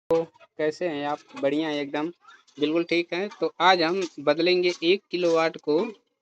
तो कैसे हैं आप? बढ़िया है एकदम, बिल्कुल ठीक है। तो आज हम बदलेंगे 1 किलोवाट को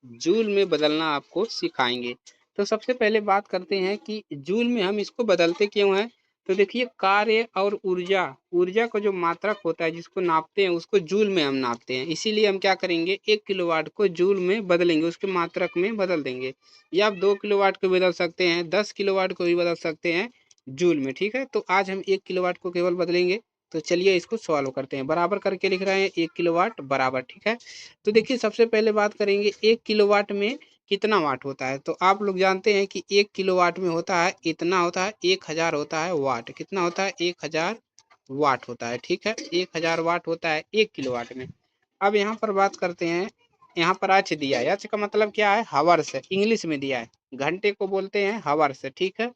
जूल में बदलना आपको सिखाएंगे। तो सबसे पहले बात करते हैं कि जूल में हम इसको बदलते क्यों हैं। तो देखिए, कार्य और ऊर्जा ऊर्जा का जो मात्रक होता है जिसको नापते हैं उसको जूल में हम नापते हैं। इसीलिए हम क्या करेंगे, 1 किलोवाट को जूल में बदलेंगे, उसके मात्रक में बदल देंगे। या आप 2 किलोवाट को बदल सकते हैं, 10 किलोवाट को भी बदल सकते हैं जूल में। ठीक है, तो आज हम 1 किलोवाट को केवल बदलेंगे। तो चलिए इसको सॉल्व करते हैं। बराबर करके लिख रहे हैं 1 किलोवाट बराबर। ठीक है, तो देखिए सबसे पहले बात करेंगे 1 किलोवाट में कितना वाट होता है। तो आप लोग जानते हैं कि 1 किलोवाट में होता है, इतना होता है 1000 होता है वाट। कितना होता है? 1000 वाट होता है। ठीक है, 1000 वाट होता है 1 किलोवाट में। अब यहाँ पर बात करते हैं, यहाँ पर एच दिया है। एच का मतलब क्या है? हावर्स है, इंग्लिश में दिया है। घंटे को बोलते हैं हावर्स। ठीक है,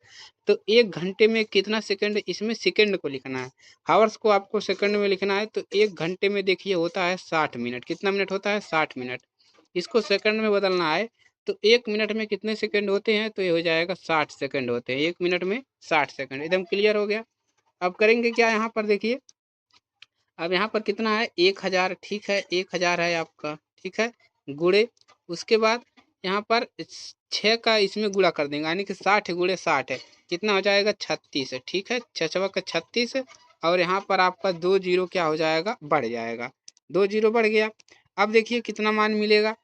तो 1 घंटे में कितना सेकंड, इसमें सेकंड को लिखना है। हावर्स को आपको सेकंड में लिखना है। तो 1 घंटे में देखिए होता है 60 मिनट। कितना मिनट होता है? 60 मिनट। इसको सेकंड में बदलना है। तो 1 मिनट में कितने सेकंड होते हैं? तो ये हो जाएगा 60 सेकंड होते हैं। 1 मिनट में 60 सेकंड। एकदम क्लियर हो गया। अब करेंगे क्या, यहाँ पर देखिए, अब यहाँ पर कितना है? 1000। ठीक है, 1000 है आपका। ठीक है, गुणे उसके बाद यहाँ पर 6 का इसमें गुणा कर देंगे, यानी कि 60 गुणे 60 है। कितना हो जाएगा? 36 है। ठीक है, 6 का 36। और यहाँ पर आपका 2 जीरो क्या हो जाएगा? बढ़ जाएगा। 2 जीरो बढ़ गया। अब देखिए कितना मान मिलेगा।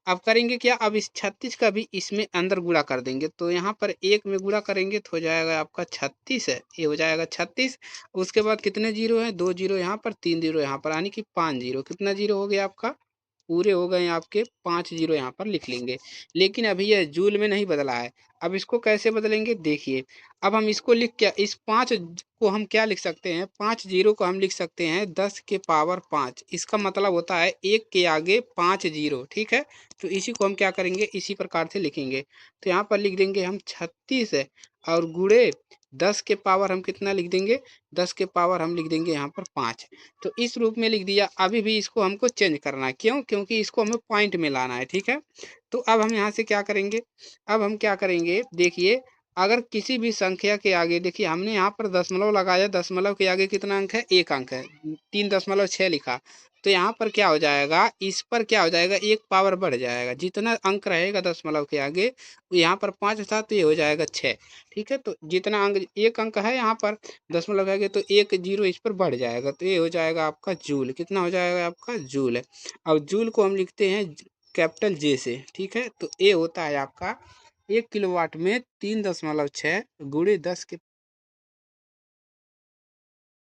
अब करेंगे क्या, अब इस 36 का भी इसमें अंदर गुणा कर देंगे। तो यहाँ पर 1 में गुणा करेंगे तो हो जाएगा आपका 36 है, ये हो जाएगा 36। उसके बाद कितने जीरो हैं? 2 जीरो यहाँ पर, 3 जीरो यहाँ पर, यानी कि 5 जीरो। कितना जीरो हो गया आपका? पूरे हो गए आपके 5 जीरो, यहाँ पर लिख लेंगे। लेकिन अभी यह जूल में नहीं बदला है। अब इसको कैसे बदलेंगे देखिए। अब हम इसको लिख क्या, इस 5 को हम क्या लिख सकते हैं? 5 जीरो को हम लिख सकते हैं 10 के पावर 5। इसका मतलब होता है 1 के आगे 5 जीरो। ठीक है, तो इसी को हम क्या करेंगे, इसी प्रकार से लिखेंगे। तो यहाँ पर लिख देंगे हम 36 है, और गुणे 10 के पावर हम कितना लिख देंगे? 10 के पावर हम लिख देंगे यहाँ पर 5। तो इस रूप में लिख दिया। अभी भी इसको हमको चेंज करना है, क्यों? क्योंकि इसको हमें पॉइंट में लाना है। ठीक है, तो अब हम यहाँ से क्या करेंगे, अब हम क्या करेंगे देखिए, अगर किसी भी संख्या के आगे, देखिए हमने यहाँ पर दशमलव लगाया, दशमलव के आगे कितना अंक है? 1 अंक है। 3.6 लिखा। तो यहाँ पर क्या हो जाएगा, इस पर क्या हो जाएगा? 1 पावर बढ़ जाएगा। जितना अंक रहेगा दशमलव के आगे, यहाँ पर 5 था तो ये हो जाएगा 6। ठीक है, तो जितना अंक, 1 अंक है यहाँ पर दशमलव के आगे, तो 1 जीरो इस पर बढ़ जाएगा। तो ये हो जाएगा आपका जूल। कितना हो जाएगा आपका? जूल है। अब जूल को हम लिखते हैं कैपिटल जे से। ठीक है, तो ये होता है आपका 1 किलोवाट में 3.6 गुणे 10 के